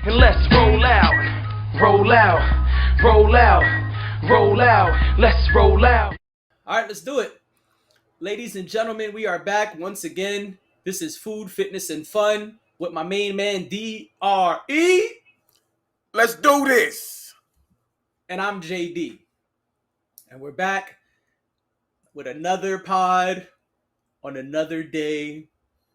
And let's roll out, roll out, roll out, roll out, let's roll out. All right, let's do it. Ladies and gentlemen, we are back once again. This is Food, Fitness, and Fun with my main man, DRE. Let's do this. And I'm JD. And we're back with another pod on another day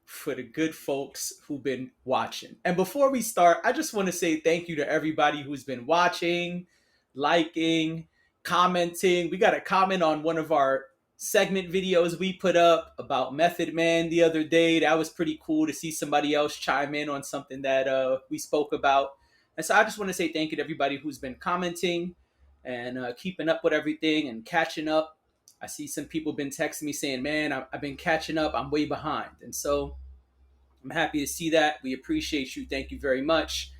for the good folks who've been watching. And before we start, I just want to say thank you to everybody who's been watching, liking, commenting. We got a comment on one of our segment videos we put up about Method Man the other day. That was pretty cool to see somebody else chime in on something that we spoke about. And so I just want to say thank you to everybody who's been commenting and keeping up with everything and catching up. I see some people been texting me saying, man, I've been catching up. I'm way behind. And so I'm happy to see that. We appreciate you. Thank you very much.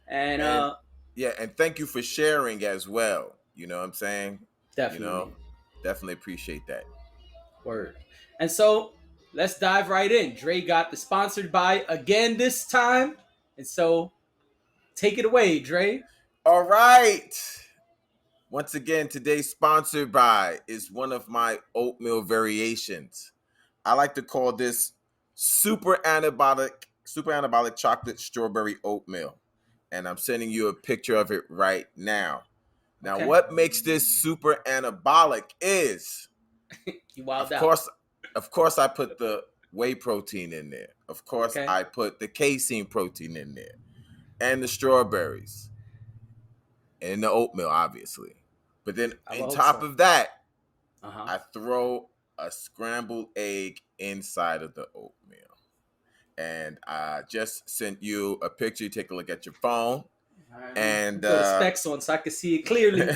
And and thank you for sharing as well. You know what I'm saying? definitely. Definitely appreciate that. Word. And so let's dive right in. Dre got the sponsored by again this time. And so take it away, Dre. All right. Once again, today's sponsored by is one of my oatmeal variations. I like to call this super anabolic chocolate strawberry oatmeal. And I'm sending you a picture of it right now. Now, Okay. what makes this super anabolic is, You wild of out. course, I put the whey protein in there. Of course, Okay. I put the casein protein in there, and the strawberries, and the oatmeal, obviously. But then I on hope top so. of that, Uh-huh. I throw a scrambled egg inside of the oatmeal. And I just sent you a picture. Take a look at your phone. And put the specs on so I can see it clearly.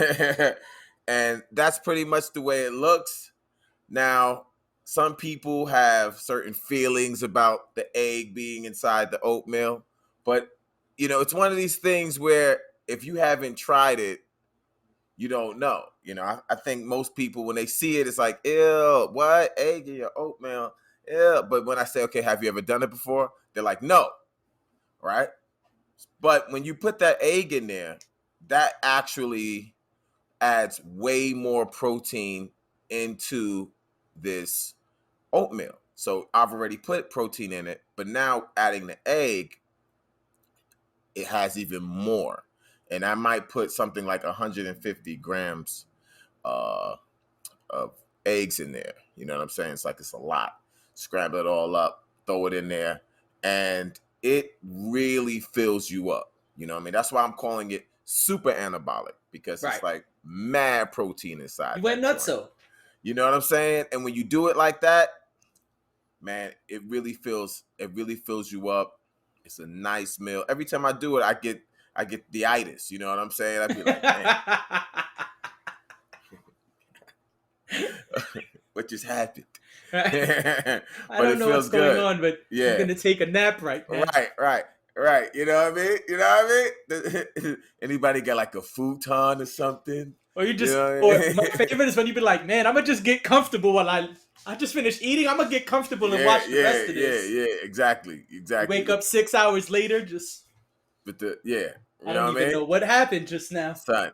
and that's pretty much the way it looks. Now, some people have certain feelings about the egg being inside the oatmeal, but it's one of these things where if you haven't tried it, you don't know. I think most people, when they see it, it's like, ew, what? Egg in your oatmeal? Ew. But when I say, okay, have you ever done it before? They're like, no. Right? But when you put that egg in there, that actually adds way more protein into this oatmeal. So I've already put protein in it, but now adding the egg, it has even more. And I might put something like 150 grams of eggs in there. You know what I'm saying? It's a lot. Scramble it all up, throw it in there, and it really fills you up. You know what I mean? That's why I'm calling it super anabolic, because Right. it's like mad protein inside. You went that nuts, joint. so. You know what I'm saying? And when you do it like that, man, it really fills you up. It's a nice meal. Every time I do it, I get the itis. You know what I'm saying? I'd be like, man, what just happened? I But don't it know feels what's going good. on, but I'm gonna take a nap right now. Right. You know what I mean? Anybody got like a futon or something? Or you You just, know what or I mean? my favorite is when you be like, man, I'm gonna just get comfortable while I just finished eating. I'm gonna get comfortable and watch the rest of this. Exactly. You wake up With 6 hours later, just the I you know don't what I even mean? know what happened just now. Son,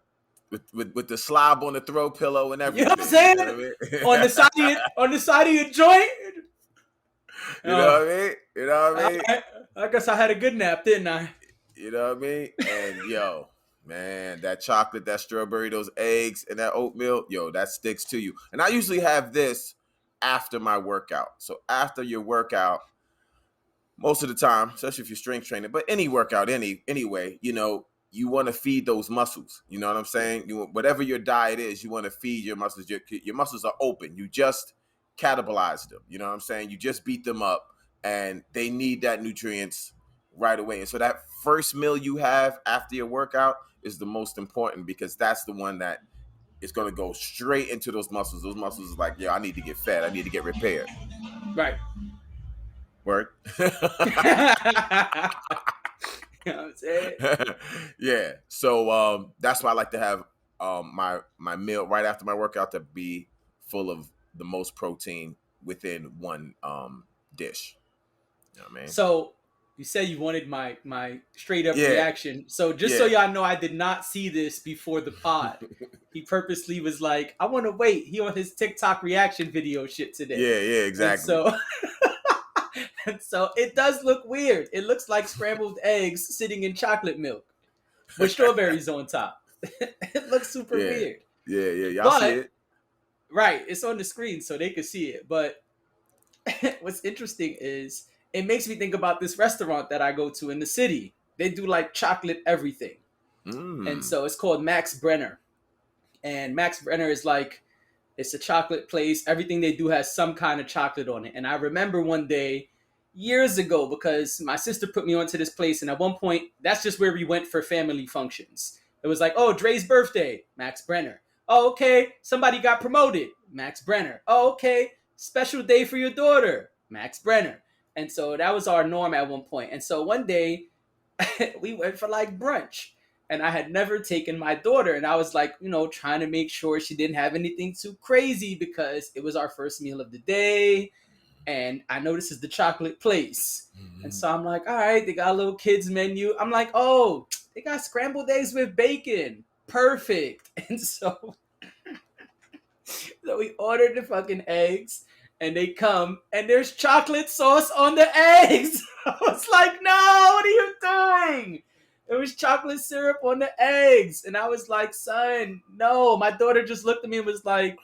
with the slob on the throw pillow and You know what I'm everything. You know saying? what I mean? On the side of your joint. You know Oh, what I mean? You know what I mean? I guess I had a good nap, didn't I? You know what I mean? And man, that chocolate, that strawberry, those eggs, and that oatmeal, that sticks to you. And I usually have this after my workout. So after your workout, most of the time, especially if you're strength training, but any workout, anyway, you want to feed those muscles. You know what I'm saying? Whatever your diet is, you want to feed your muscles. Your muscles are open. You just catabolize them. You know what I'm saying? You just beat them up, and they need that nutrients right away. And so that first meal you have after your workout is the most important, because that's the one that is going to go straight into those muscles. Those muscles is like, I need to get fed. I need to get repaired. Right. Work. You know what I'm saying? Yeah. So that's why I like to have my meal right after my workout to be full of the most protein within one dish. You know what I mean? So you said you wanted my straight up Yeah. reaction. So just so Yeah. y'all know, I did not see this before the pod. He purposely was like, I want to wait. He on his TikTok reaction video shit today. Yeah, exactly. And so it does look weird. It looks like scrambled eggs sitting in chocolate milk with strawberries on top. It looks super weird. Yeah, y'all see it. Right, it's on the screen so they can see it. But what's interesting is it makes me think about this restaurant that I go to in the city. They do like chocolate everything. And so it's called Max Brenner. And Max Brenner is like, it's a chocolate place. Everything they do has some kind of chocolate on it. And I remember one day years ago, because my sister put me onto this place, and at one point, that's just where we went for family functions. It was like, oh, Dre's birthday, Max Brenner. Oh, okay, somebody got promoted, Max Brenner. Oh, okay, special day for your daughter, Max Brenner. And so that was our norm at one point. And so one day, we went for like brunch. And I had never taken my daughter. And I was like, trying to make sure she didn't have anything too crazy because it was our first meal of the day. And I know this is the chocolate place. Mm-hmm. And so I'm like, all right, they got a little kids menu. I'm like, oh, they got scrambled eggs with bacon. Perfect. And so we ordered the fucking eggs. And they come, and there's chocolate sauce on the eggs. I was like, no, what are you doing? There was chocolate syrup on the eggs. And I was like, son, no. My daughter just looked at me and was like,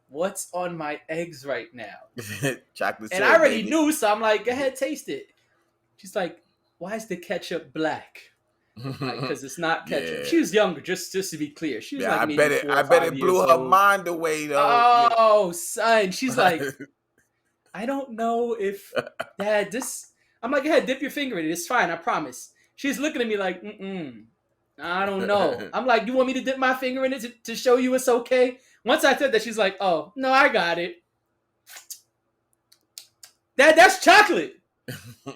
what's on my eggs right now? Chocolate syrup, and I already baby. knew, so I'm like, go ahead, taste it. She's like, why is the ketchup black? Because it's not ketchup. Yeah. She was younger, just to be clear. She was like I maybe bet it. 4 or I bet 5 it blew years her old. mind away though. Oh, son. She's like, I don't know if Dad, this. I'm like, go ahead, dip your finger in it. It's fine, I promise. She's looking at me like, I don't know. I'm like, you want me to dip my finger in it to show you it's okay? Once I said that, she's like, oh, no, I got it. That's chocolate.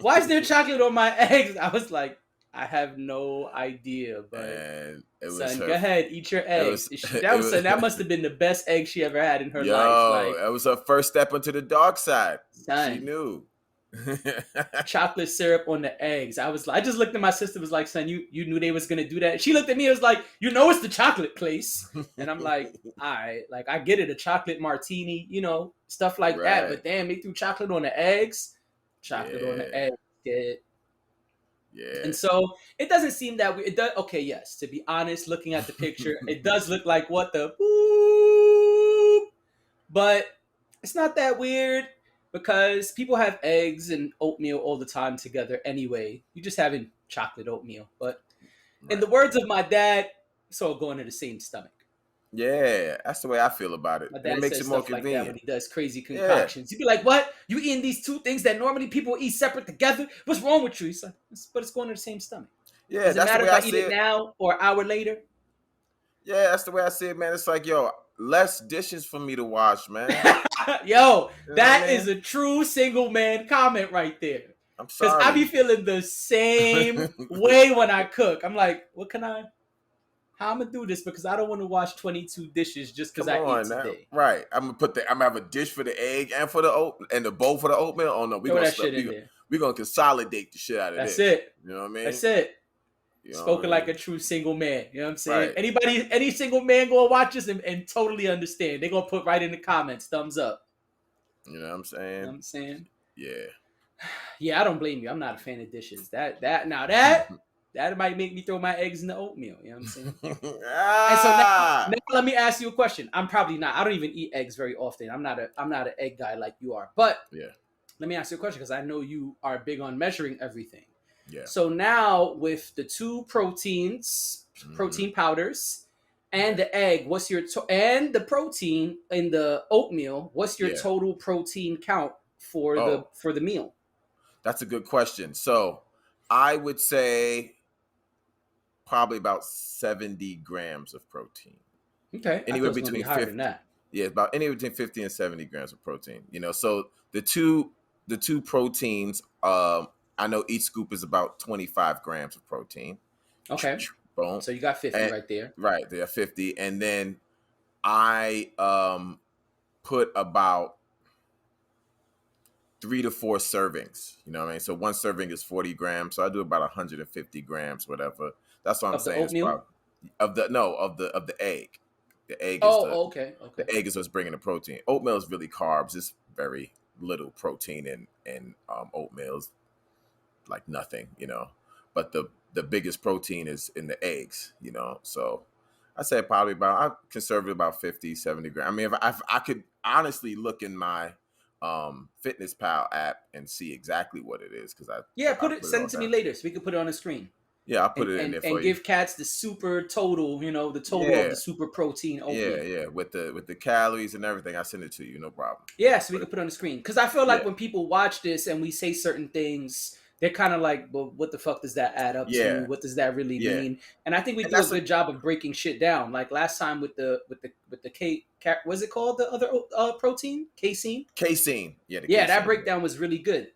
Why is there chocolate on my eggs? I was like, I have no idea, but it was son, go ahead, eat your eggs. That must have been the best egg she ever had in her life. Like, that was her first step into the dark side. Son, she knew. Chocolate syrup on the eggs. I just looked at my sister, was like, son, you knew they was gonna do that. She looked at me and was like, it's the chocolate place. And I'm like, all right, like I get it, a chocolate martini, stuff like that. But damn, they threw chocolate on the eggs. Chocolate on the eggs, kid. Yeah. And so it doesn't seem that it does. Okay, yes. To be honest, looking at the picture, it does look like what the boop, but it's not that weird because people have eggs and oatmeal all the time together anyway. You just having chocolate oatmeal, but in the words of my dad, it's all going to the same stomach. Yeah, that's the way I feel about it. My dad it makes says it more stuff convenient. like that when he does crazy concoctions. You'd be like, what? You eating these two things that normally people eat separate together? What's wrong with you? He's like, but it's going to the same stomach. Yeah, does it that's matter the way if I eat it now or an hour later? Yeah, that's the way I see it, man. It's like, less dishes for me to wash, man. That is a true single man comment right there. I'm sorry. Because I be feeling the same way when I cook. I'm like, how I'm gonna do this because I don't want to wash 22 dishes just because I eat today. Right. I'm gonna have a dish for the egg and for the oat and the bowl for the oatmeal. Oh no, we're gonna consolidate the shit out of That's this. That's it. You know what I mean? That's it. Spoken like a true single man. You know what I'm saying? Right. Any single man gonna watch this and totally understand. They're gonna put right in the comments, thumbs up. You know what I'm saying? You know what I'm saying? Yeah. Yeah, I don't blame you. I'm not a fan of dishes. That might make me throw my eggs in the oatmeal. You know what I'm saying? And so now let me ask you a question. I'm probably not. I don't even eat eggs very often. I'm not an egg guy like you are. But let me ask you a question because I know you are big on measuring everything. Yeah. So now with the 2 protein powders, and the egg, what's your and the protein in the oatmeal? What's your total protein count for the meal? That's a good question. So I would say probably about 70 grams of protein. Okay. Anywhere between 50 than that. Yeah, about anywhere between 50 and 70 grams of protein. So the two proteins, I know each scoop is about 25 grams of protein. Okay. Boom. So you got 50 right there. Right, there are 50. And then I put about 3 to 4 servings. You know what I mean? So one serving is 40 grams. So I do about 150 grams, whatever. That's what I'm Of the saying. It's oatmeal? about of the egg. The egg is Oh, okay, okay. the egg is what's bringing the protein. Oatmeal is really carbs. It's very little protein in oatmeal's like nothing, you know. But the biggest protein is in the eggs, you know. So I say probably I'm conservative about 50, 70 grams. I mean, if I could honestly look in my Fitness Pal app and see exactly what it is, because Yeah, I put it send on it to me there. later so we can put it on the screen. Yeah, I'll put And it in and, there for and you. give cats the super total, the total of Yeah, the super protein oatmeal. yeah. With the calories and everything, I send it to you, no problem. Yeah, so we Put can it, put it on the screen. Because I feel yeah, like when people watch this and we say certain things, they're kind of like, well, what the fuck does that add up to? yeah, What does that really yeah. mean? And I think we And do a that's a good job of breaking shit down. Like last time with the what's it called? The other protein, casein. casein. Yeah, the Yeah, that casein. breakdown was really good. It's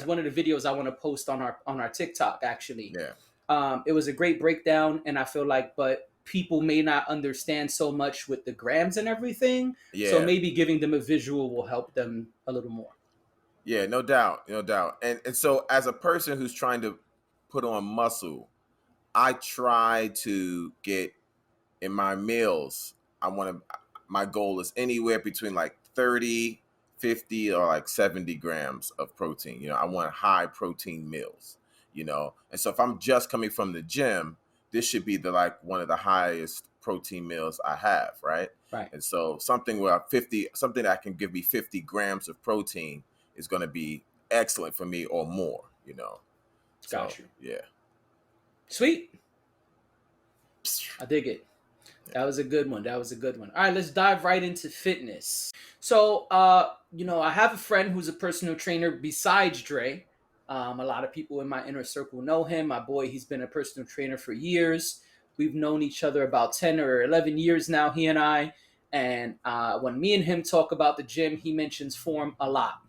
Yeah, one of the videos I want to post on our TikTok actually. yeah, It was a great breakdown, and I feel like, but people may not understand so much with the grams and everything. So yeah, maybe giving them a visual will help them a little more. yeah. No doubt, no doubt. And so as a person who's trying to put on muscle, I try to get in my meals. My goal is anywhere between like 30, 50, or like 70 grams of protein. You know, I want high protein meals, you know. And so if I'm just coming from the gym, this should be one of the highest protein meals I have, right? Right. And so something that can give me 50 grams of protein is going to be excellent for me or more, you know. So, Got you. yeah. Sweet. I dig it. That was a good one. That was a good one. All right, let's dive right into fitness. So, I have a friend who's a personal trainer besides Dre. A lot of people in my inner circle know him. My boy, he's been a personal trainer for years. We've known each other about 10 or 11 years now, he and I. And when me and him talk about the gym, he mentions form a lot.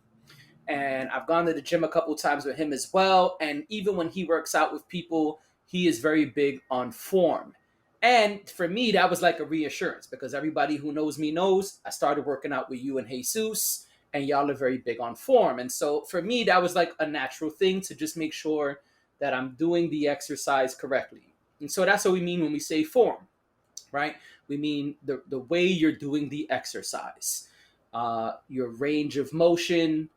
And I've gone to the gym a couple times with him as well. And even when he works out with people, he is very big on form. And for me, that was like a reassurance because everybody who knows me knows I started working out with you and Jesus, and y'all are very big on form. And so for me, that was like a natural thing to just make sure that I'm doing the exercise correctly. And so that's what we mean when we say form, right? We mean the way you're doing the exercise, your range of motion,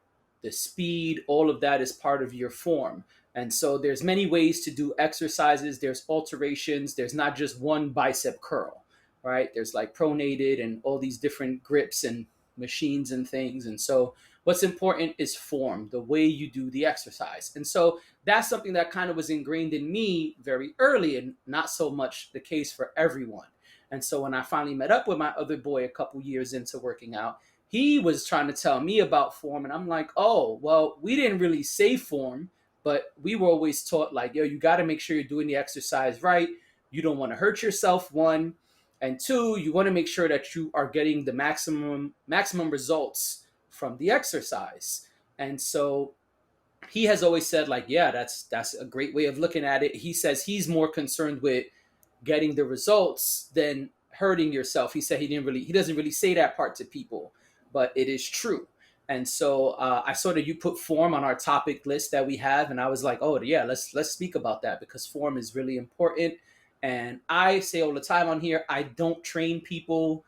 the speed, all of that is part of your form. And so there's many ways to do exercises. There's alterations. There's not just one bicep curl, right? There's like pronated and all these different grips and machines and things. And so what's important is form, the way you do the exercise. And so that's something that kind of was ingrained in me very early and not so much the case for everyone. And so when I finally met up with my other boy a couple years into working out, he was trying to tell me about form. And I'm like, oh, well, we didn't really say form, but we were always taught like, yo, you got to make sure you're doing the exercise right. You don't want to hurt yourself, one. And two, you want to make sure that you are getting the maximum results from the exercise. And so he has always said like, yeah, that's a great way of looking at it. He says he's more concerned with getting the results than hurting yourself. He said he doesn't really say that part to people, but it is true. And so I saw that you put form on our topic list that we have, and I was like, oh yeah, let's speak about that because form is really important. And I say all the time on here, I don't train people.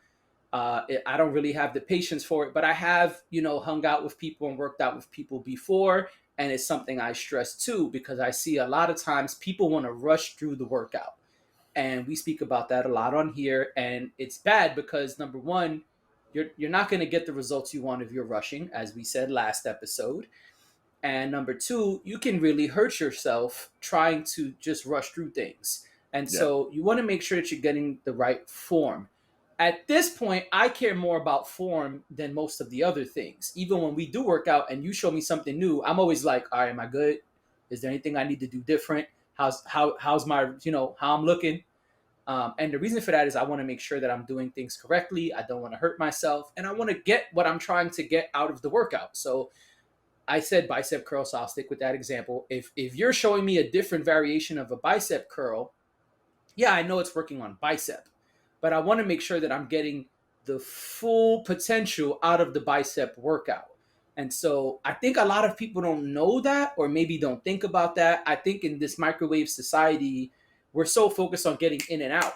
I don't really have the patience for it, but I have, hung out with people and worked out with people before. And it's something I stress too, because I see a lot of times people want to rush through the workout. And we speak about that a lot on here. And it's bad because number one, you're not going to get the results you want if you're rushing, as we said last episode. And number two, you can really hurt yourself trying to just rush through things. And Yeah. so you want to make sure that you're getting the right form. At this point, I care more about form than most of the other things. Even when we do work out and you show me something new, I'm always like, all right, am I good? Is there anything I need to do different? How's my, how I'm looking? And the reason for that is I want to make sure that I'm doing things correctly. I don't want to hurt myself. And I want to get what I'm trying to get out of the workout. So I said bicep curl, so I'll stick with that example. If you're showing me a different variation of a bicep curl, yeah, I know it's working on bicep, but I want to make sure that I'm getting the full potential out of the bicep workout. And so I think a lot of people don't know that, or maybe don't think about that. I think in this microwave society, we're so focused on getting in and out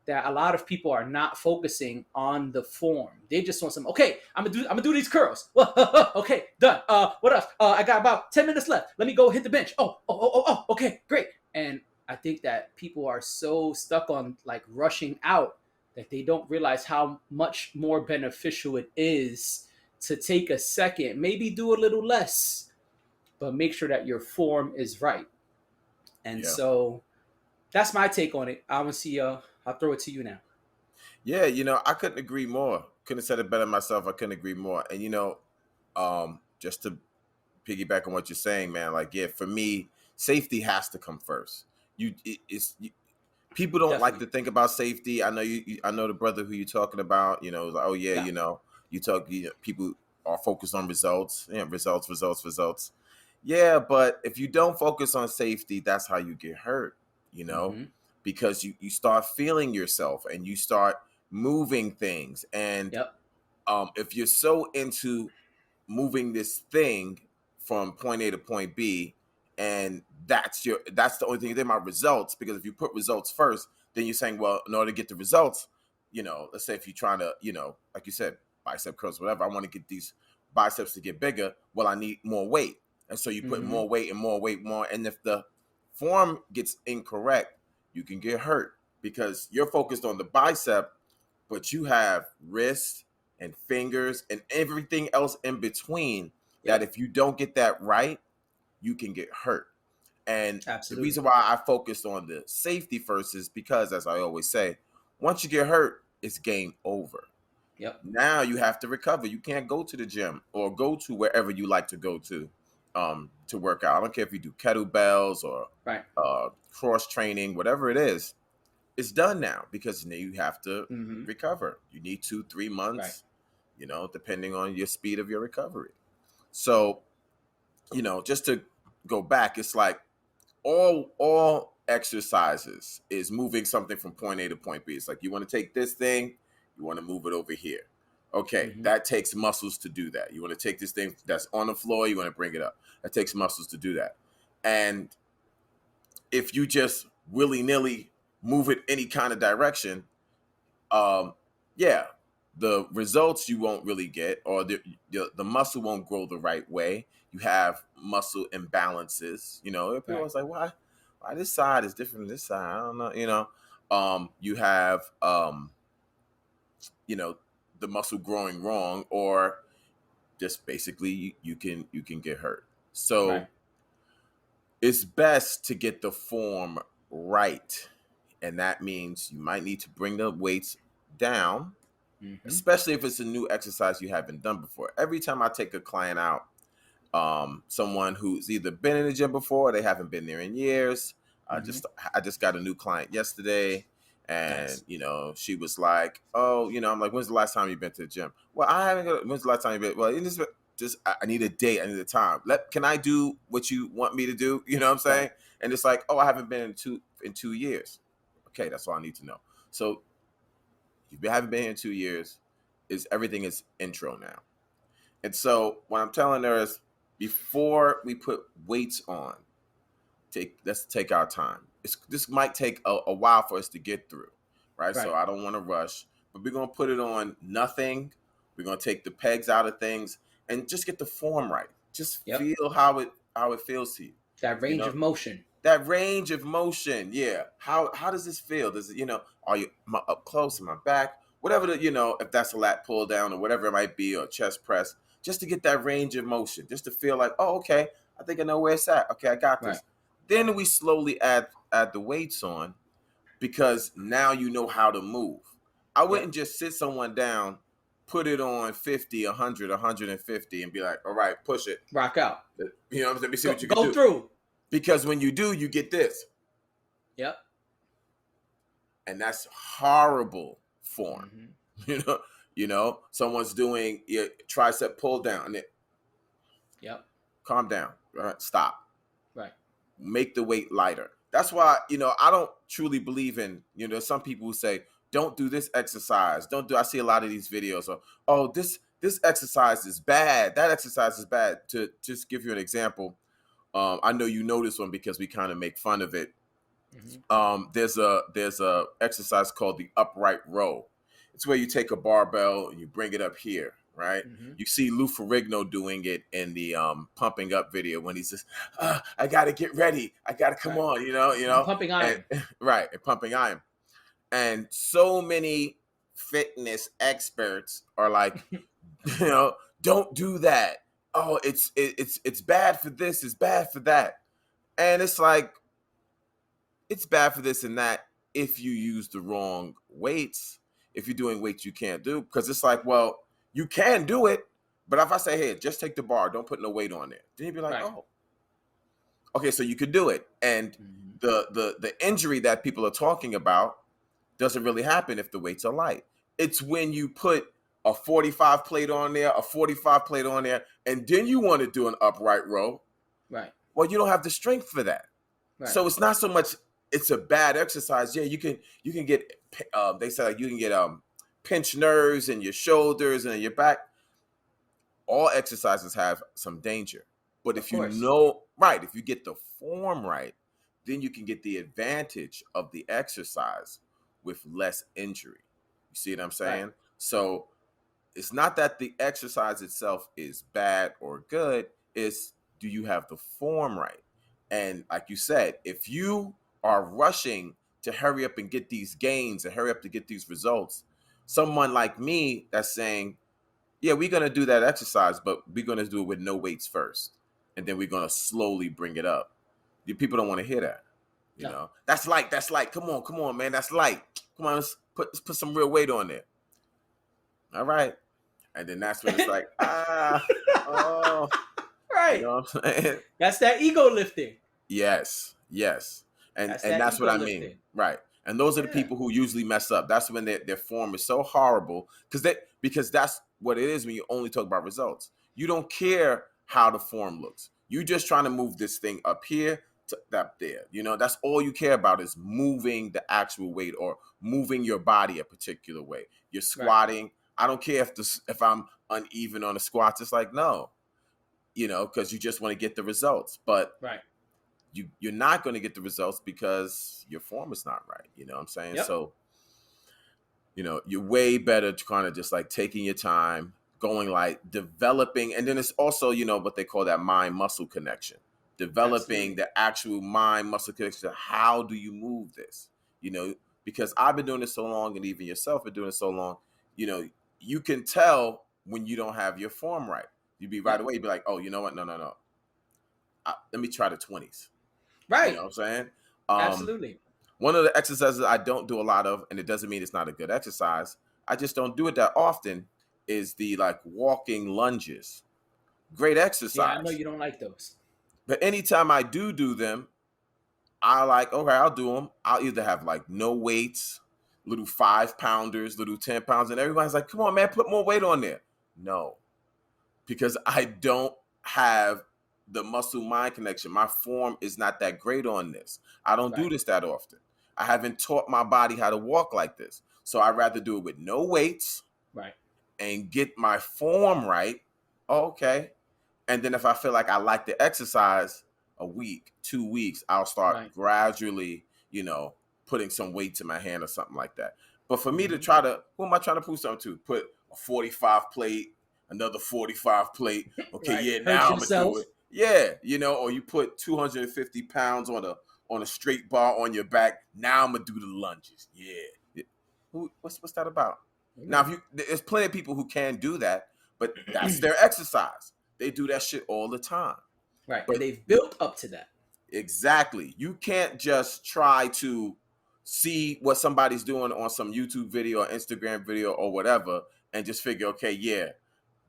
that a lot of people are not focusing on the form. They just want some. Okay, I'm gonna do these curls. Okay, done. What else? I got about 10 minutes left. Let me go hit the bench. Oh. Okay, great. And I think that people are so stuck on like rushing out that they don't realize how much more beneficial it is to take a second, maybe do a little less, but make sure that your form is right. And Yeah. so that's my take on it. I want to see. I'll throw it to you now. Yeah, I couldn't agree more. Couldn't have said it better myself. I couldn't agree more. And just to piggyback on what you're saying, man, like yeah, for me, safety has to come first. People don't like to Definitely. think about safety. I know I know the brother who you're talking about. Like, oh yeah, Yeah. people are focused on results. Yeah, results. Yeah, but if you don't focus on safety, that's how you get hurt. You know, Mm-hmm. because you start feeling yourself and you start moving things, and Yep. if you're so into moving this thing from point A to point B, and that's the only thing you think about results. Because if you put results first, then you're saying, well, in order to get the results, let's say if you're trying to, like you said, bicep curls, whatever, I want to get these biceps to get bigger. Well, I need more weight, and so you put Mm-hmm. more weight and more weight, more, and if the form gets incorrect, you can get hurt because you're focused on the bicep, but you have wrist and fingers and everything else in between that Yep. if you don't get that right, you can get hurt. And the Absolutely. reason why I focused on the safety first is because, as I always say, once you get hurt, it's game over. Yep. Now you have to recover. You can't go to the gym or go to wherever you like to go to work out. I don't care if you do kettlebells or Right. cross training, whatever it is. It's done now because now you have to Mm-hmm. recover. You need 2, 3 Right. months, depending on your speed of your recovery. So, just to go back, it's like all exercises is moving something from point A to point B. It's like you want to take this thing, you want to move it over here. Okay, Mm-hmm. that takes muscles to do that. You want to take this thing that's on the floor, you want to bring it up. That takes muscles to do that. And if you just willy-nilly move it any kind of direction, yeah, the results you won't really get, or the muscle won't grow the right way. You have muscle imbalances. People Right. always like, why this side is different than this side? I don't know. You have you know, the muscle growing wrong, or just basically you can get hurt. Right. So it's best to get the form right, and that means you might need to bring the weights down, Mm-hmm. especially if it's a new exercise you haven't done before. Every time I take a client out, someone who's either been in the gym before, or they haven't been there in years. I Mm-hmm. just I just got a new client yesterday, and Nice. she was like, "Oh, I'm like, when's the last time you've been to the gym?" Well, I haven't. When's the last time you've been? Well, just I need a date. I need a time. Can I do what you want me to do? You know what I'm Right. saying? And it's like, oh, I haven't been in 2 years. Okay, that's all I need to know. So you haven't been here in 2 years. Everything is intro now. And so what I'm telling her is, before we put weights on, let's take our time. This might take a while for us to get through, right? So Right. I don't want to rush, but we're gonna put it on nothing. We're gonna take the pegs out of things and just get the form right. Just Yep. feel how it feels to you. That You range know, of motion. that range of motion. Yeah. How does this feel? Does it, are you up close in my back? Whatever if that's a lat pull down or whatever it might be, or chest press, just to get that range of motion, just to feel like, oh, okay, I think I know where it's at. Okay, I got Right. this. Then we slowly add the weights on, because now you know how to move. I Yep. wouldn't just sit someone down, put it on 50, 100, 150, and be like, all right, push it. Rock out. Let me see Go, what you can go do. through. Because when you do, you get this. Yep. And that's horrible form. Mm-hmm. Someone's doing your tricep pull down, and Yep. calm down, right? Stop. Right. Make the weight lighter. That's why, I don't truly believe in, some people who say, don't do this exercise. I see a lot of these videos of, oh, this exercise is bad, that exercise is bad. To just give you an example, I know you know this one because we kind of make fun of it. There's a exercise called the upright row. It's where you take a barbell and you bring it up here, right? You see Lou Ferrigno doing it in the pumping up video when he says, I gotta get ready, I gotta come on, you know, Pumping iron. right, and pumping iron. And so many fitness experts are like, don't do that. Oh, it's bad for this, it's bad for that. And it's like, it's bad for this and that if you use the wrong weights, if you're doing weights you can't do. Because it's like, well, you can do it, but if I say, hey, just take the bar, don't put no weight on there, then you'd be like, oh, okay, so you could do it. And the injury that people are talking about doesn't really happen if the weights are light. It's when you put a 45 plate on there, a 45 plate on there, and then you want to do an upright row. Right. Well, you don't have the strength for that. Right. So it's not so much it's a bad exercise. Yeah, you can get they say like you can get pinched nerves in your shoulders and in your back. All exercises have some danger. But if you know right, if you get the form right, then you can get the advantage of the exercise with less injury. You see what I'm saying? Right. So it's not that the exercise itself is bad or good, it's do you have the form right? And like you said, if you are rushing to hurry up and get these gains and hurry up to get these results, someone like me that's saying, yeah, we're going to do that exercise, but we're going to do it with no weights first. And then we're going to slowly bring it up. People don't want to hear that. You know, that's light. Come on, man. That's light. Come on, let's put some real weight on there. All right. And then that's when it's like, oh. Right. You know what I'm saying? That's that ego lifting. Yes. And that's what I mean. Right. And those are the people who usually mess up. That's when their form is so horrible because that's what it is when you only talk about results. You don't care how the form looks. You're just trying to move this thing up here to up there. You know, that's all you care about is moving the actual weight or moving your body a particular way. You're squatting. Right. I don't care if I'm uneven on the squats. It's like, no, because you just want to get the results. But you're not going to get the results because your form is not right. You know what I'm saying? Yep. So, you're way better to kind of just like taking your time, going like developing. And then it's also, what they call that mind muscle connection, developing the actual mind muscle connection. How do you move this? Because I've been doing this so long and even yourself been doing it so long, you can tell when you don't have your form right. You'd be right away. You'd be like, oh, you know what? No. Let me try the 20s. Right. You know what I'm saying? Absolutely. One of the exercises I don't do a lot of, and it doesn't mean it's not a good exercise, I just don't do it that often, is the like walking lunges. Great exercise. Yeah, I know you don't like those. But anytime I do them, I like, okay, I'll do them. I'll either have like no weights, little 5-pounders, little 10 pounds, and everybody's like, come on, man, put more weight on there. No, because I don't have the muscle mind connection. My form is not that great on this. I don't do this that often. I haven't taught my body how to walk like this. So I'd rather do it with no weights and get my form right. Okay. And then if I feel like I like the exercise, a week, 2 weeks, I'll start gradually, putting some weight to my hand or something like that. But for me to who am I trying to prove something to? Put a 45 plate, another 45 plate. Okay, now I'm going to do it. Yeah, or you put 250 pounds on a straight bar on your back. Now I'm gonna do the lunges. Yeah. What's that about? Mm-hmm. Now, there's plenty of people who can do that, but that's their exercise. They do that shit all the time. Right. But they've built up to that. Exactly. You can't just try to see what somebody's doing on some YouTube video or Instagram video or whatever and just figure, okay, yeah,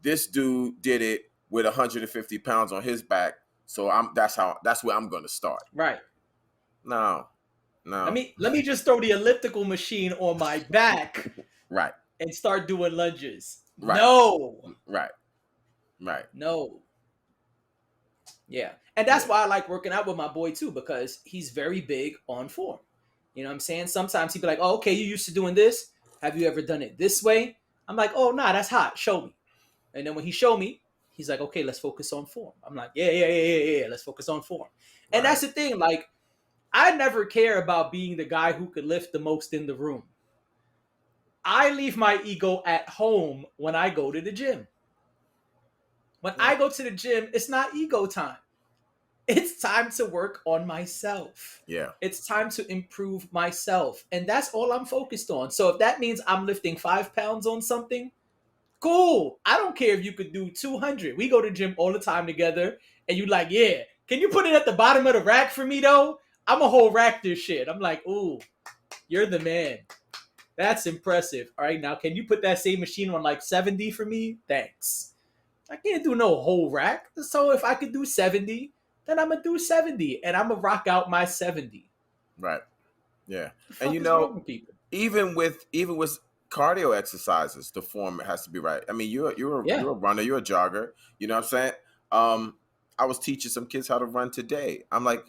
this dude did it with 150 pounds on his back, so that's where I'm going to start. Right. No. Let me just throw the elliptical machine on my back. Right. And start doing lunges. Right. No. Right. No. Yeah. And that's why I like working out with my boy too, because he's very big on form. You know what I'm saying? Sometimes he'd be like, oh, okay, you used to doing this. Have you ever done it this way? I'm like, oh, nah, that's hot. Show me. And then when he showed me, he's like, okay, let's focus on form. I'm like, yeah. Let's focus on form. And that's the thing. Like, I never care about being the guy who could lift the most in the room. I leave my ego at home when I go to the gym. When I go to the gym, it's not ego time. It's time to work on myself. Yeah. It's time to improve myself. And that's all I'm focused on. So if that means I'm lifting 5 pounds on something, cool. I don't care if you could do 200. We go to the gym all the time together. And you like, yeah, can you put it at the bottom of the rack for me though? I'm a whole rack this shit. I'm like, ooh, you're the man. That's impressive. All right, now can you put that same machine on like 70 for me? Thanks. I can't do no whole rack. So if I could do 70, then I'm gonna do 70, and I'm gonna rock out my 70. Right. Yeah. And you know, even with cardio exercises, the form has to be right. I mean, you're a runner, you're a jogger. You know what I'm saying? I was teaching some kids how to run today. I'm like,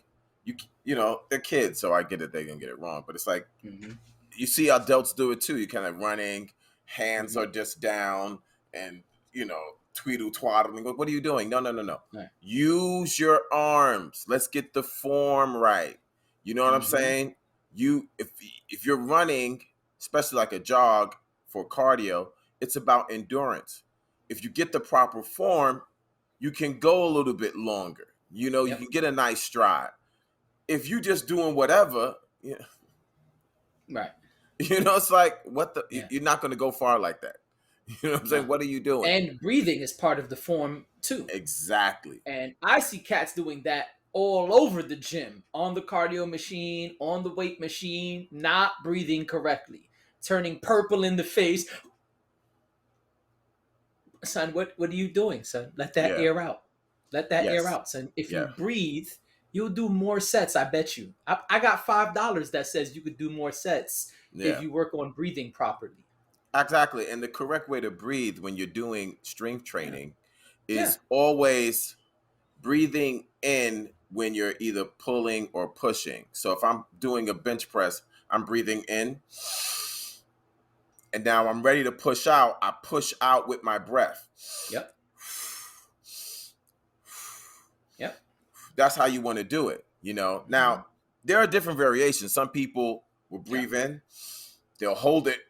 you know, they're kids, so I get it. They're gonna get it wrong, but it's like you see adults do it too. You kind of running, hands are just down, and you know, tweedle twaddling. What are you doing? No. Right. Use your arms. Let's get the form right. You know what I'm saying? If you're running, especially like a jog for cardio, it's about endurance. If you get the proper form, you can go a little bit longer. You know, you can get a nice stride. If you just doing whatever, right. You know, it's like you're not going to go far like that. You know what I'm saying? What are you doing? And breathing is part of the form too. Exactly. And I see cats doing that all over the gym, on the cardio machine, on the weight machine, not breathing correctly, turning purple in the face. Son, what are you doing, son? Let that air out. Let that air out, son. If you breathe, you'll do more sets, I bet you. I got $5 that says you could do more sets if you work on breathing properly. Exactly. And the correct way to breathe when you're doing strength training is always breathing in when you're either pulling or pushing. So if I'm doing a bench press, I'm breathing in. And now I'm ready to push out. I push out with my breath. Yep. That's how you want to do it. You know, now there are different variations. Some people will breathe in, they'll hold it,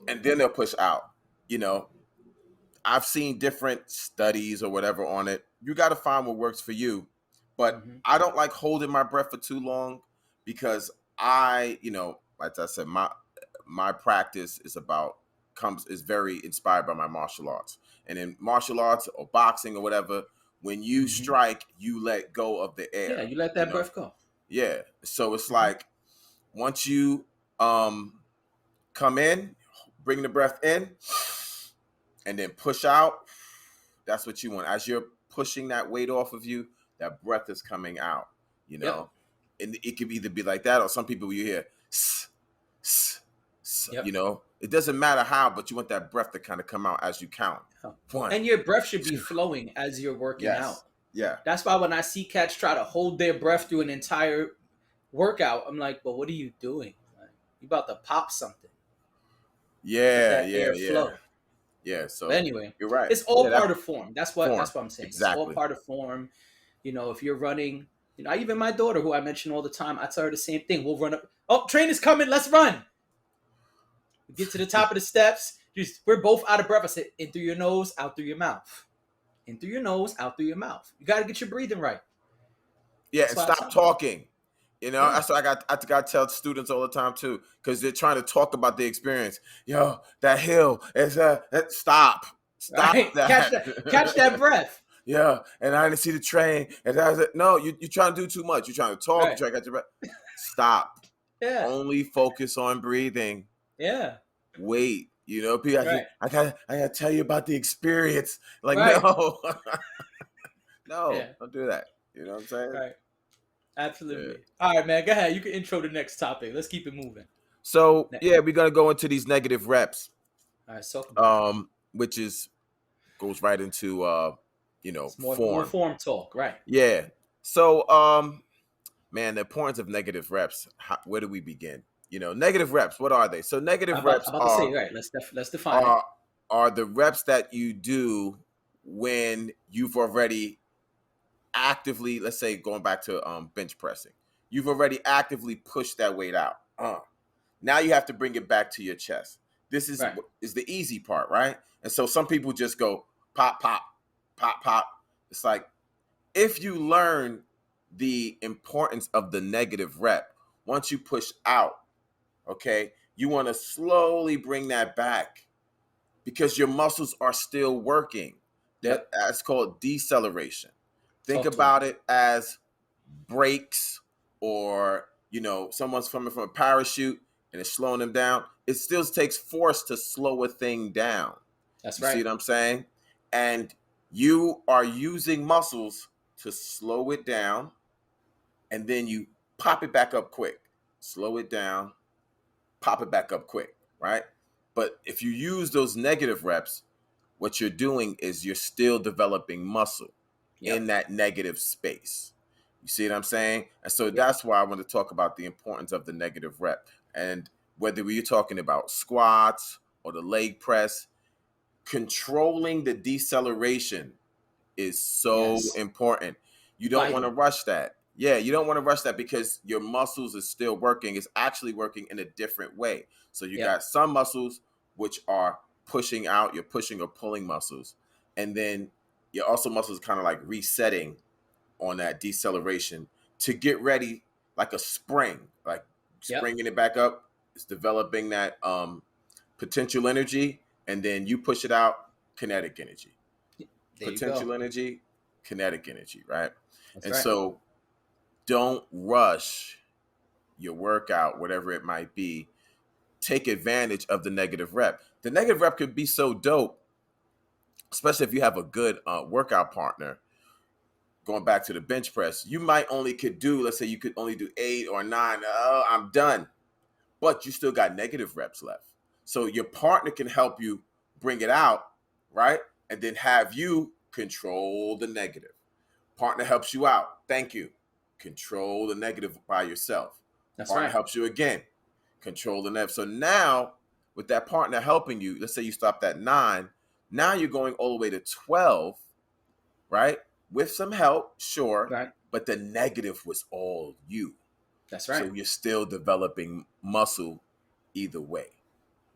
and then they'll push out. You know, I've seen different studies or whatever on it. You got to find what works for you. But I don't like holding my breath for too long because you know, like I said, my practice is very inspired by my martial arts. And in martial arts or boxing or whatever, when you strike, you let go of the air. Yeah, you let that breath go. Yeah. So it's like once you come in, bring the breath in, and then push out, that's what you want. As you're pushing that weight off of you, that breath is coming out, you know. And it could either be like that, or some people you hear, you know. It doesn't matter how, but you want that breath to kind of come out as you count. One. And your breath should be flowing as you're working out. Yeah. That's why when I see cats try to hold their breath through an entire workout, I'm like, but what are you doing? Like, you about to pop something. Flow. Yeah. So but anyway, you're right. It's all part of form. That's what I'm saying. Exactly. It's all part of form. You know, if you're running, you know, even my daughter, who I mention all the time, I tell her the same thing. We'll run up. Oh, train is coming. Let's run. We get to the top of the steps. We're both out of breath. I said, in through your nose, out through your mouth. In through your nose, out through your mouth. You got to get your breathing right. Yeah, and stop talking. You know, that's what I got to tell students all the time too, because they're trying to talk about the experience. Yo, that hill is stop right? that. Catch that breath. Yeah, and I didn't see the train. And no, you're trying to do too much. You're trying to talk. Right. You're trying to catch your breath. Stop. Yeah. Only focus on breathing. Yeah. Wait. You know, people. Right. I gotta tell you about the experience. Like right. no, don't do that. You know what I'm saying? Right. Absolutely. Yeah. All right, man. Go ahead. You can intro the next topic. Let's keep it moving. So we're gonna go into these negative reps. All right. So which goes right into more form talk, right? Yeah. So man, the importance of negative reps. Where do we begin? You know, negative reps. What are they? So negative reps are. Let's define it. are the reps that you do when you've already actively, let's say going back to bench pressing, you've already actively pushed that weight out. Now you have to bring it back to your chest. This is Right. is the easy part, right? And so some people just go pop, pop, pop, pop. It's like, if you learn the importance of the negative rep, once you push out, okay, you want to slowly bring that back because your muscles are still working. Yep. That's called deceleration. Think Talk to about it as brakes, or someone's coming from a parachute and it's slowing them down. It still takes force to slow a thing down. That's You right. see what I'm saying? And you are using muscles to slow it down, and then you pop it back up quick. Slow it down, pop it back up quick, right? But if you use those negative reps, what you're doing is you're still developing muscle Yep. in that negative space. You see what I'm saying? And so Yep. that's why I want to talk about the importance of the negative rep. And whether we're talking about squats or the leg press, controlling the deceleration is so Yes. important. You don't want to Vital. rush that. Yeah, you don't want to rush that because your muscles is still working. It's actually working in a different way. So you Yep. got some muscles which are pushing out, you're pushing or pulling muscles. And then your also muscles kind of like resetting on that deceleration to get ready, like a spring, like Yep. springing it back up. It's developing that potential energy, and then you push it out, kinetic energy. There you Potential go. energy, kinetic energy, right? That's And right. so don't rush your workout, whatever it might be. Take advantage of the negative rep. The negative rep could be so dope, especially if you have a good workout partner. Going back to the bench press, you might only could do, let's say you could only do 8 or 9. Oh, I'm done. But you still got negative reps left. So your partner can help you bring it out, right? And then have you control the negative. Partner helps you out. Thank you. Control the negative by yourself. That's Partner right. helps you again. Control the negative. So now, with that partner helping you, let's say you stopped at 9. Now you're going all the way to 12, right? With some help, sure. Right. But the negative was all you. That's right. So you're still developing muscle either way.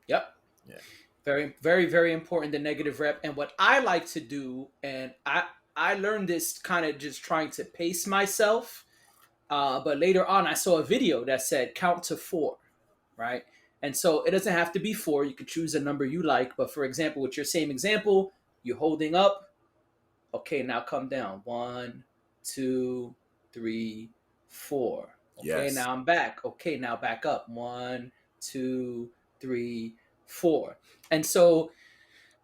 Yep. Yeah. Very, very, very important, the negative rep. And what I like to do, and I learned this kind of just trying to pace myself. But later on, I saw a video that said count to 4, right? And so it doesn't have to be 4. You could choose a number you like. But for example, with your same example, you're holding up. Okay, now come down. 1, 2, 3, 4. Okay, Yes. now I'm back. Okay, now back up. 1, 2, 3, 4. And so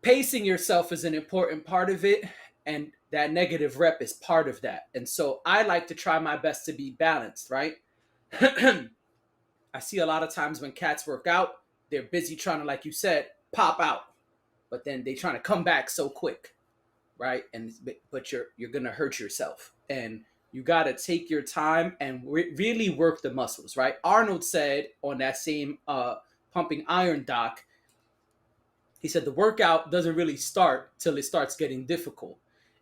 pacing yourself is an important part of it, and that negative rep is part of that. And so I like to try my best to be balanced, right? I see a lot of times when cats work out, they're busy trying to, like you said, pop out, but then they trying to come back so quick, right? And but you're gonna hurt yourself, and you gotta take your time and really work the muscles, right? Arnold said on that same pumping iron doc, he said the workout doesn't really start till it starts getting difficult.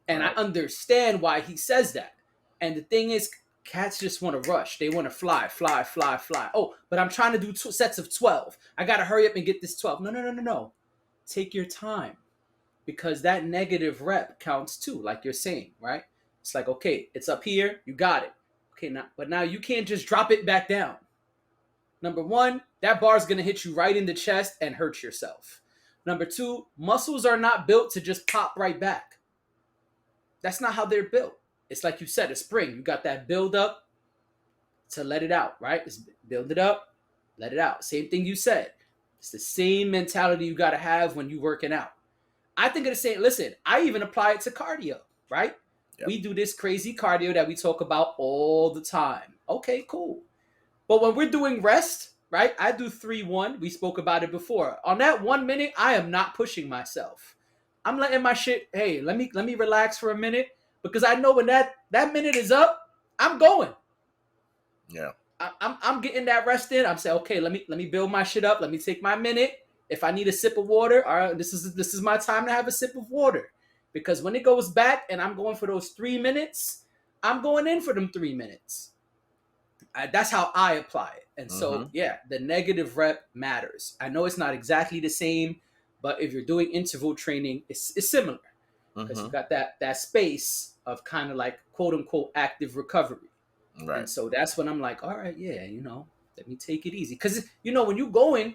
And Right. I understand why he says that. And the thing is, cats just want to rush. They want to fly, fly, fly, fly. Oh, but I'm trying to do 2 sets of 12. I got to hurry up and get this 12. No, no, no, no, no. Take your time, because that negative rep counts too, like you're saying, right? It's like, okay, it's up here. You got it. Okay, now you can't just drop it back down. Number 1, that bar is going to hit you right in the chest and hurt yourself. Number 2, muscles are not built to just pop right back. That's not how they're built. It's like you said, a spring. You got that build up to let it out, right? It's build it up, let it out. Same thing you said. It's the same mentality you got to have when you're working out. I think of the same. Listen, I even apply it to cardio, right? Yep. We do this crazy cardio that we talk about all the time. Okay, cool. But when we're doing rest, right? I do 3-1. We spoke about it before. On that 1 minute, I am not pushing myself. I'm letting my shit, hey, let me relax for a minute, because I know when that minute is up, I'm going. Yeah. I'm getting that rest in. I'm saying, okay, let me build my shit up. Let me take my minute. If I need a sip of water, all right, this is my time to have a sip of water. Because when it goes back and I'm going for those 3 minutes, I'm going in for them 3 minutes. That's how I apply it. And so, yeah, the negative rep matters. I know it's not exactly the same, but if you're doing interval training, it's similar. Because you got that space of kind of like quote unquote active recovery. Right. And so that's when I'm like, all right, yeah, let me take it easy. Because, when you're going,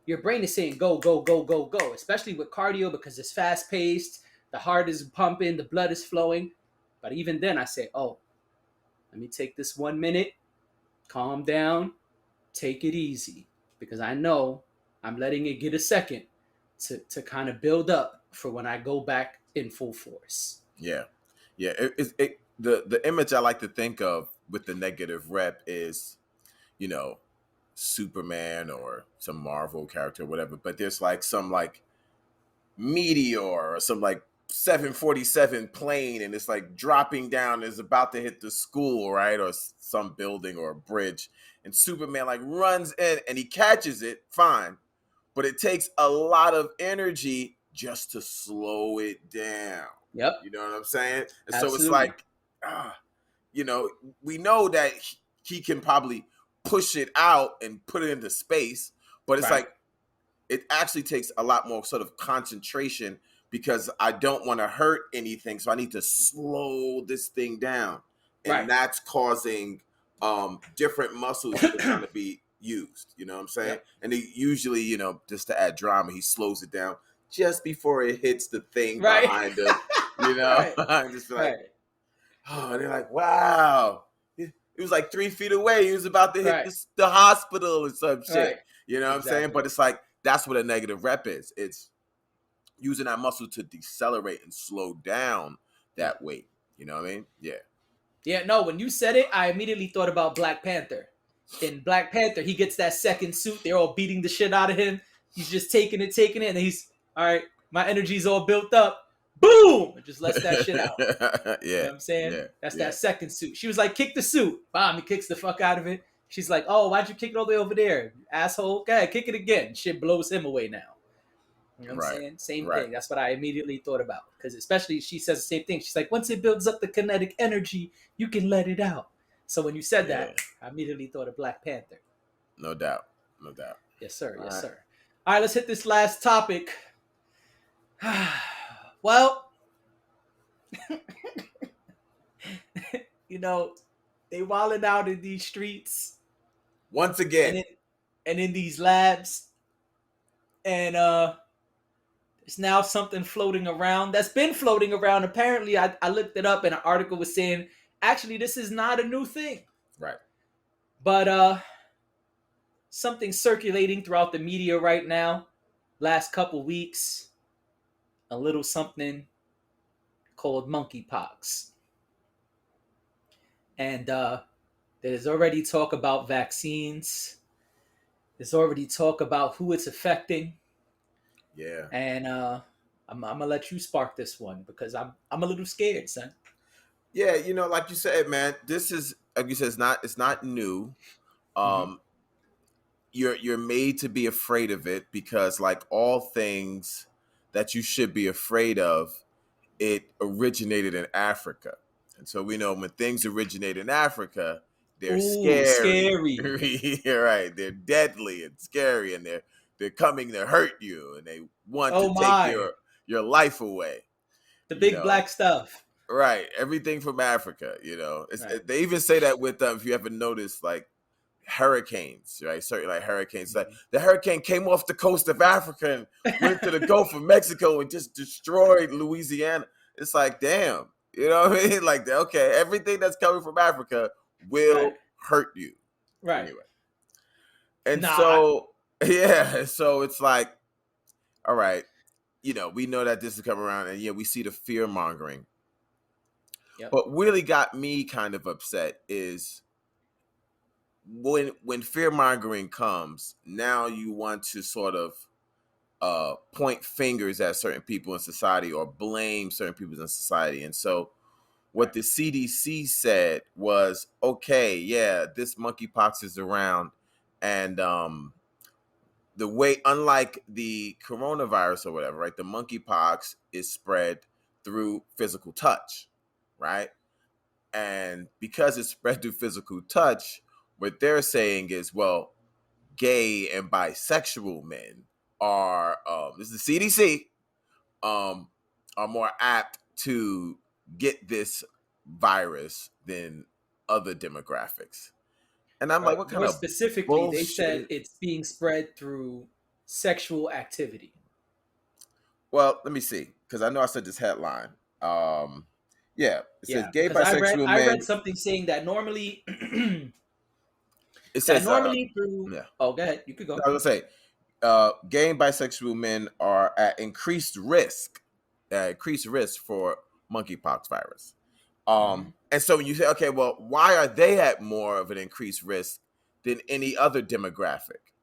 your brain is saying go, go, go, go, go, especially with cardio because it's fast paced, the heart is pumping, the blood is flowing. But even then I say, oh, let me take this 1 minute, calm down, take it easy. Because I know I'm letting it get a second to kind of build up for when I go back in full force. Yeah. Yeah. The image I like to think of with the negative rep is, Superman or some Marvel character or whatever, but there's like some like meteor or some like 747 plane and it's like dropping down, is about to hit the school, right? Or some building or a bridge. And Superman like runs in and he catches it, fine. But it takes a lot of energy just to slow it down. Yep. You know what I'm saying? And Absolutely. so it's like, we know that he can probably push it out and put it into space, but it's like, it actually takes a lot more sort of concentration because I don't want to hurt anything. So I need to slow this thing down. And that's causing different muscles to kind of be used. You know what I'm saying? Yep. And he usually, just to add drama, he slows it down just before it hits the thing behind him. I just feel like, oh, they're like, wow. It was like 3 feet away. He was about to hit the hospital or some shit. You know what I'm saying? But it's like, that's what a negative rep is. It's using that muscle to decelerate and slow down that weight. You know what I mean? Yeah. Yeah, no, when you said it, I immediately thought about Black Panther. In Black Panther, he gets that second suit. They're all beating the shit out of him. He's just taking it. And he's, all right, my energy's all built up. Boom! And just lets that shit out. You know what I'm saying? Yeah. That's that second suit. She was like, kick the suit. Bam, he kicks the fuck out of it. She's like, oh, why'd you kick it all the way over there? Asshole. Go ahead, kick it again. Shit blows him away now. You know what I'm saying? Same thing. That's what I immediately thought about. Because especially she says the same thing. She's like, once it builds up the kinetic energy, you can let it out. So when you said that, I immediately thought of Black Panther. No doubt. Yes, sir. Sir. All right, let's hit this last topic. Well, they wilding out in these streets. Once again. And in these labs. And there's now something floating around that's been floating around. Apparently, I looked it up and an article was saying, actually, this is not a new thing. Right. But something circulating throughout the media right now, last couple weeks, a little something called monkeypox. And there's already talk about vaccines. There's already talk about who it's affecting. Yeah. And I'm gonna let you spark this one because I'm a little scared, son. Yeah, like you said, man, this is, like you said, it's not new. You're made to be afraid of it because, like all things that you should be afraid of, it originated in Africa. And so we know when things originate in Africa, they're scary. You're right. They're deadly and scary, and they're coming to hurt you, and they want to take your life away. The big black stuff. Right. Everything from Africa, They even say that with if you ever notice, like hurricanes, right? Certain like hurricanes, like the hurricane came off the coast of Africa and went to the Gulf of Mexico and just destroyed Louisiana. It's like, damn, you know what I mean? Like, okay, everything that's coming from Africa will hurt you. Right. Anyway. And so it's like, all right, we know that this is coming around, and we see the fear mongering. Yep. What really got me kind of upset is when fear mongering comes, now you want to sort of point fingers at certain people in society or blame certain people in society. And so what the CDC said was, okay, yeah, this monkeypox is around, and the way, unlike the coronavirus or whatever, right? The monkeypox is spread through physical touch, right? And because it's spread through physical touch, what they're saying is, well, gay and bisexual men are, this is the CDC, are more apt to get this virus than other demographics. And I'm like, what kind More of specifically, they bullshit? said it's being spread through sexual activity. Well, let me see, because I know I said this headline. Yeah, it says Yeah, gay, because bisexual I men. read something saying that normally It says, through. yeah. Oh, go ahead. You could I go. was gonna say, gay and bisexual men are at increased risk for monkeypox virus. And so when you say, okay, well, why are they at more of an increased risk than any other demographic?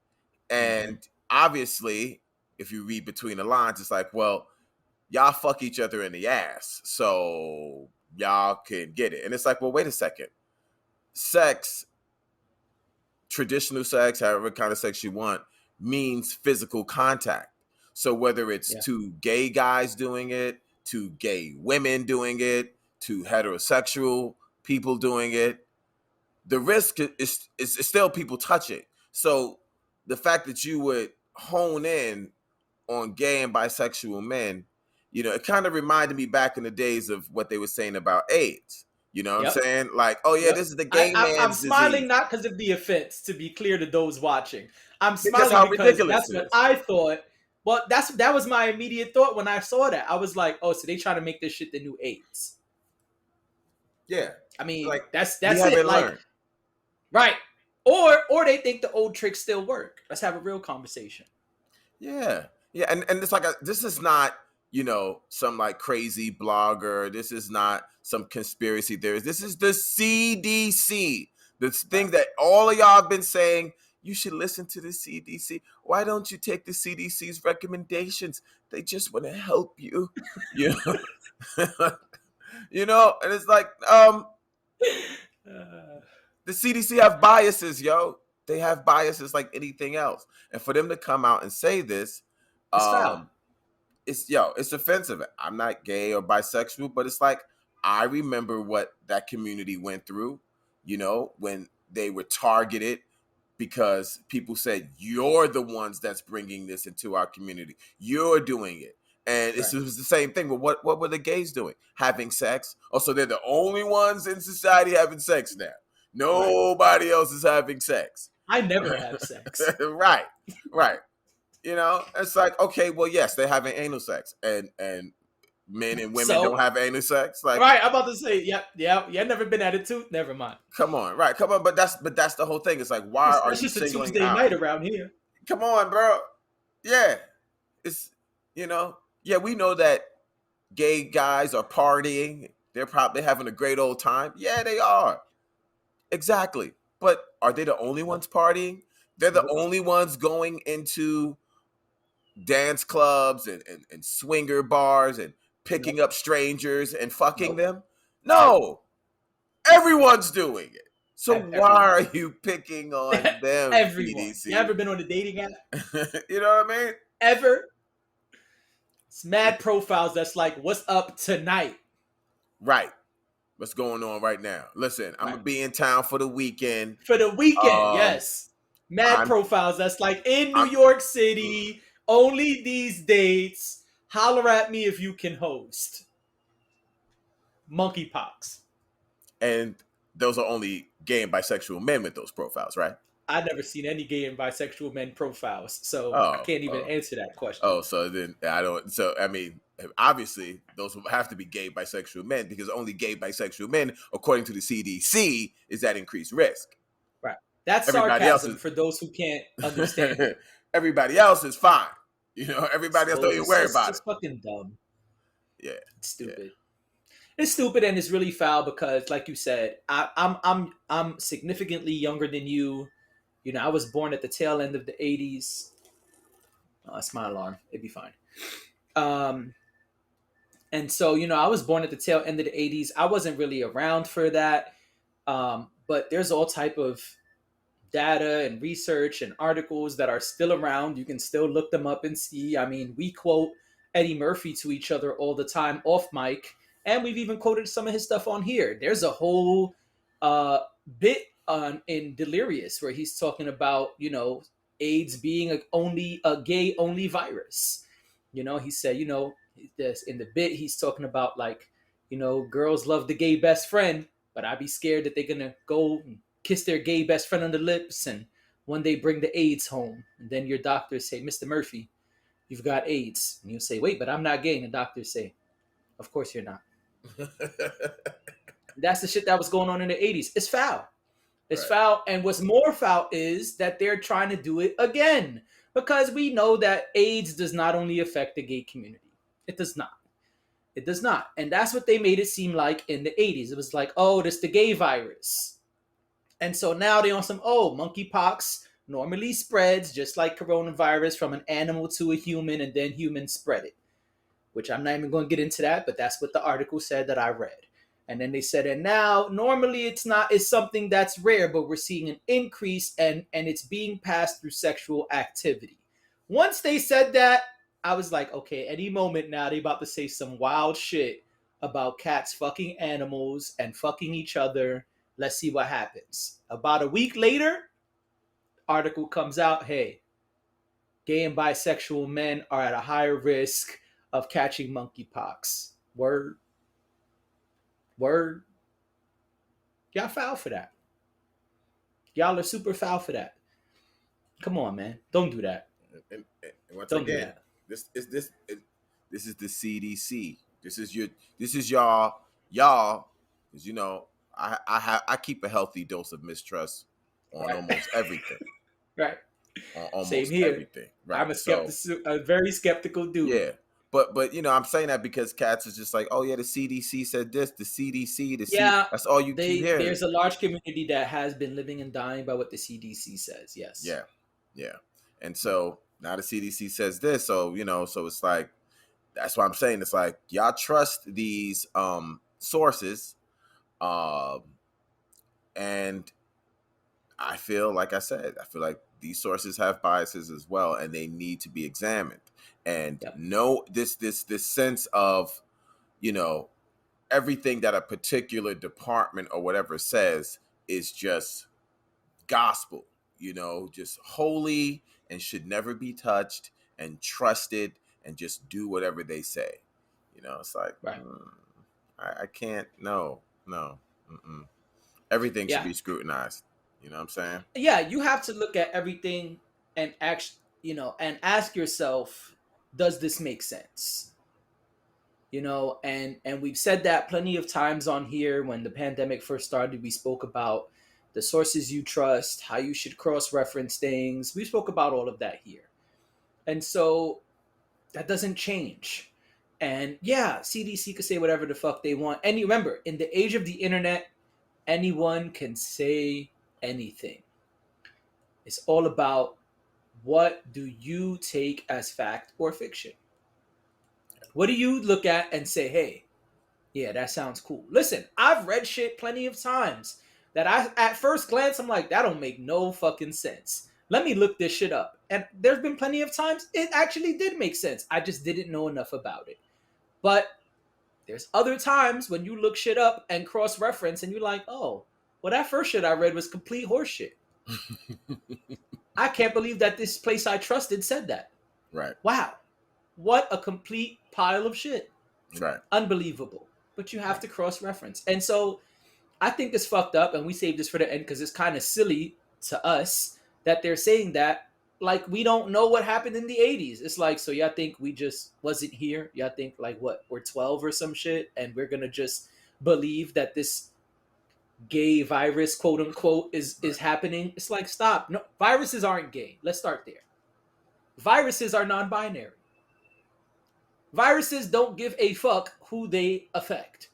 And obviously, if you read between the lines, it's like, well, y'all fuck each other in the ass, so y'all can get it. And it's like, well, wait a second. Sex, traditional sex, however kind of sex you want, means physical contact. So whether it's two gay guys doing it, two gay women doing it, two heterosexual people doing it, the risk is still people touching. So the fact that you would hone in on gay and bisexual men, it kind of reminded me back in the days of what they were saying about AIDS. You know what I'm saying? Like, oh yeah, this is the gay man's I'm smiling disease. not because of the offense, to be clear to those watching. I'm Because smiling how because ridiculous that's it what is. I thought. Well, that was my immediate thought when I saw that. I was like, oh, so they try to make this shit the new AIDS. Yeah. I mean, Like, that's we it. haven't Like, learned. right. Or they think the old tricks still work. Let's have a real conversation. Yeah. Yeah. And it's like, this is not, some like crazy blogger. This is not some conspiracy theorist. This is the CDC. This thing that all of y'all have been saying, you should listen to the CDC. Why don't you take the CDC's recommendations? They just want to help you. And it's like, the CDC have biases, yo. They have biases like anything else. And for them to come out and say this, It's foul. It's offensive. I'm not gay or bisexual, but it's like, I remember what that community went through, when they were targeted because people said, you're the ones that's bringing this into our community. You're doing it. And it was the same thing. But what were the gays doing? Having sex? Oh, so they're the only ones in society having sex now. Nobody else is having sex. I never have sex. Right. It's like, okay, well, yes, they're having anal sex, and men and women don't have anal sex. Like, right, I'm about to say, yeah, never been at it too. Never mind. Come on, but that's the whole thing. It's like, why are you singling out? It's just a Tuesday night around here. Come on, bro. Yeah, it's yeah, we know that gay guys are partying. They're probably having a great old time. Yeah, they are. Exactly. But are they the only ones partying? They're the only ones going into dance clubs and swinger bars and picking up strangers and fucking them? No. Everyone's doing it. So why are you picking on them? Everyone. PDC? You ever been on a dating app? You know what I mean? Ever? It's mad profiles that's like, what's up tonight? Right. What's going on right now? Listen, I'm going to be in town for the weekend. For the weekend, yes. Mad profiles that's like, in New York City, only these dates. Holler at me if you can host. Monkeypox. And those are only gay and bisexual men with those profiles, right? I've never seen any gay and bisexual men profiles, so I can't even answer that question. Oh, so then I don't. So I mean, obviously, those will have to be gay bisexual men because only gay bisexual men, according to the CDC, is at increased risk. Right. That's sarcasm for those who can't understand it. Everybody else is fine. Everybody else don't even worry about it. It's fucking dumb. Yeah. It's stupid. Yeah. It's stupid and it's really foul because, like you said, I'm significantly younger than you. I was born at the tail end of the 80s. Oh, that's my alarm. It'd be fine. And so, I was born at the tail end of the 80s. I wasn't really around for that. But there's all type of data and research and articles that are still around. You can still look them up and see. I mean, we quote Eddie Murphy to each other all the time off mic, and we've even quoted some of his stuff on here. There's a whole bit on in Delirious where he's talking about, AIDS being only a gay only virus. He said, this in the bit he's talking about, like, girls love the gay best friend, but I'd be scared that they're gonna go and kiss their gay best friend on the lips, and one day bring the AIDS home, and then your doctors say, Mr. Murphy, you've got AIDS, and you say, wait, but I'm not gay, and the doctors say, of course you're not. That's the shit that was going on in the 80s. It's foul. It's Right. foul. And what's more foul is that they're trying to do it again, because we know that AIDS does not only affect the gay community. It does not. It does not. And that's what they made it seem like in the 80s. It was like, oh, this the gay virus. And so now they're on some, monkeypox normally spreads just like coronavirus from an animal to a human, and then humans spread it. Which I'm not even going to get into that, but that's what the article said that I read. And then they said, and now normally it's something that's rare, but we're seeing an increase, and it's being passed through sexual activity. Once they said that, I was like, okay, any moment now they about to say some wild shit about cats fucking animals and fucking each other. Let's see what happens. About a week later, article comes out, hey, gay and bisexual men are at a higher risk of catching monkeypox. Word. Y'all foul for that. Y'all are super foul for that. Come on, man. Don't do that. And once Don't do again, that. this is the CDC. This is y'all. Because I keep a healthy dose of mistrust on Right. almost everything. Right. On almost Same here. everything. Right. I'm a very skeptical dude. Yeah. But I'm saying that because cats is just like, oh yeah, the CDC said this, the CDC, Yeah, that's all you keep hearing. there's a large community that has been living and dying by what the CDC says. Yes. Yeah. And so now the CDC says this, so so it's like, that's what I'm saying. It's like, y'all trust these sources, and I feel like these sources have biases as well, and they need to be examined. And Yep. this sense of, everything that a particular department or whatever says is just gospel, just holy and should never be touched and trusted, and just do whatever they say. It's like, Right. I can't, no. Mm-mm. Everything should be scrutinized. You know what I'm saying? Yeah, you have to look at everything and and ask yourself, does this make sense? And we've said that plenty of times on here. When the pandemic first started, we spoke about the sources you trust, how you should cross-reference things. We spoke about all of that here. And so that doesn't change. And yeah, CDC could say whatever the fuck they want. And remember, in the age of the internet, anyone can say anything. It's all about, what do you take as fact or fiction? What do you look at and say, hey, yeah, that sounds cool? Listen, I've read shit plenty of times that at first glance, I'm like, that don't make no fucking sense. Let me look this shit up. And there's been plenty of times it actually did make sense. I just didn't know enough about it. But there's other times when you look shit up and cross-reference and you're like, oh, well, that first shit I read was complete horseshit. I can't believe that this place I trusted said that. Right. Wow. What a complete pile of shit. Right. Unbelievable. But you have to cross-reference. And so I think it's fucked up, and we saved this for the end because it's kind of silly to us that they're saying that like we don't know what happened in the 80s. It's like, so y'all think we just wasn't here? Y'all think like what, we're 12 or some shit, and we're gonna just believe that this gay virus, quote unquote, is happening? It's like, stop. No, viruses aren't gay. Let's start there. Viruses are non-binary. Viruses don't give a fuck who they affect.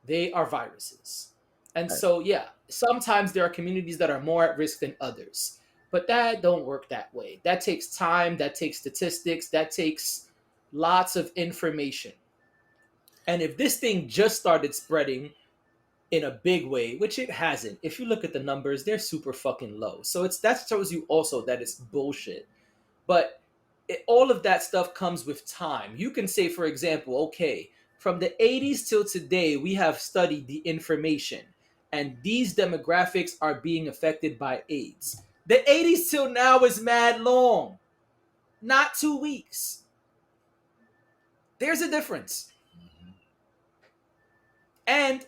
They are viruses. And so, yeah, sometimes there are communities that are more at risk than others. But that don't work that way. That takes time. That takes statistics. That takes lots of information. And if this thing just started spreading in a big way, which it hasn't. If you look at the numbers, they're super fucking low. So that shows you also that it's bullshit. But all of that stuff comes with time. You can say, for example, okay, from the 80s till today, we have studied the information, and these demographics are being affected by AIDS. The 80s till now is mad long, not 2 weeks. There's a difference. And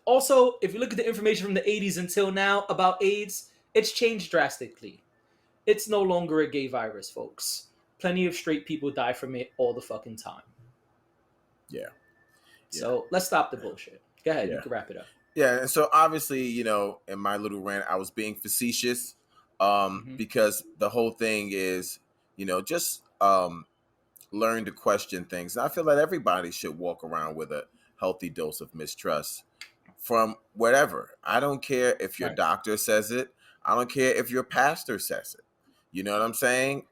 also, if you look at the information from the 80s until now about AIDS, it's changed drastically. It's no longer a gay virus, folks. Plenty of straight people die from it all the fucking time. Yeah. So let's stop the bullshit. Go ahead, Yeah. you can wrap it up. Yeah, and so obviously, you know, in my little rant, I was being facetious, because the whole thing is, you know, just learn to question things. And I feel that everybody should walk around with a healthy dose of mistrust from whatever. I don't care if your Right. doctor says it. I don't care if your pastor says it. You know what I'm saying?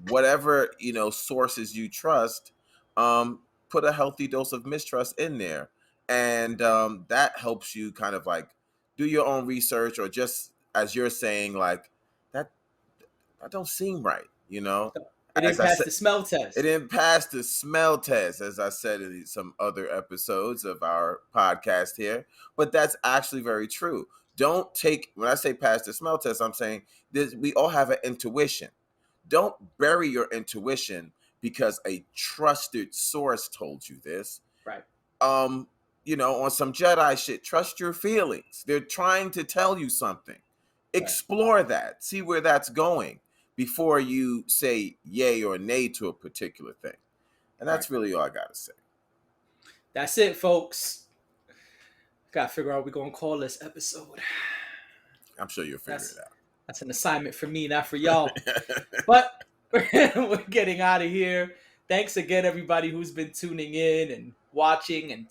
Whatever, you know, sources you trust, put a healthy dose of mistrust in there. And that helps you kind of like do your own research, or just as you're saying, like that don't seem right, you know? It didn't As I pass said, the smell test. it didn't pass the smell test, as I said in some other episodes of our podcast here. But that's actually very true. Don't take, when I say pass the smell test, I'm saying this, we all have an intuition. Don't bury your intuition because a trusted source told you this. Right. You know, on some Jedi shit, trust your feelings. They're trying to tell you something. Explore that. See where that's going before you say yay or nay to a particular thing. And that's really all I got to say. That's it, folks. Gotta figure out what we're gonna call this episode. I'm sure you'll figure it That's an assignment for me, not for y'all. But we're getting out of here. Thanks again, everybody who's been tuning in and watching and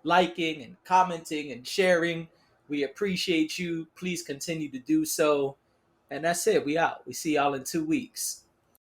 liking and commenting and sharing. We appreciate you. Please continue to do so. And that's it. We out. We see y'all in 2 weeks.